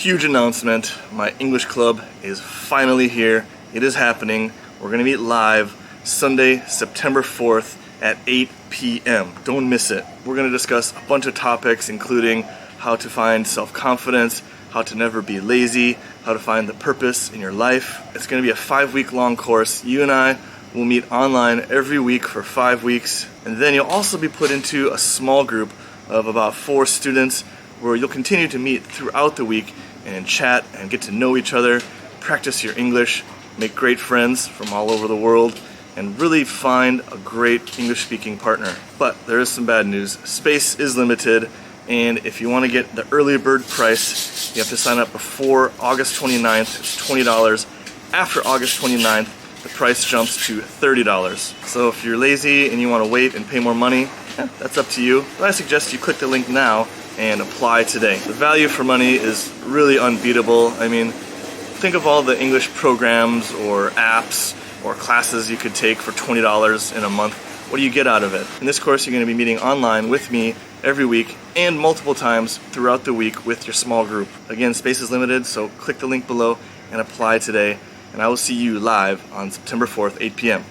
Huge announcement, my English club is finally here. It is happening. We're gonna meet live Sunday, September 4th at 8 p.m. Don't miss it. We're gonna discuss a bunch of topics, including how to find self-confidence, how to never be lazy, how to find the purpose in your life. It's gonna be a 5-week long course. You and I will meet online every week for 5 weeks, and then you'll also be put into a small group of about 4 students where you'll continue to meet throughout the week and chat and get to know each other, practice your English, make great friends from all over the world, and really find a great English-speaking partner. But there is some bad news. Space is limited, and if you want to get the early bird price, you have to sign up before August 29th. It's $20. After August 29th, the price jumps to $30. So if you're lazy and you want to wait and pay more money, that's up to you. But I suggest you click the link now and apply today. The value for money is really unbeatable. I mean, think of all the English programs or apps or classes you could take for $20 in a month. What do you get out of it? In this course, you're going to be meeting online with me every week and multiple times throughout the week with your small group. Again, space is limited, so click the link below and apply today. And I will see you live on September 4th, 8 p.m.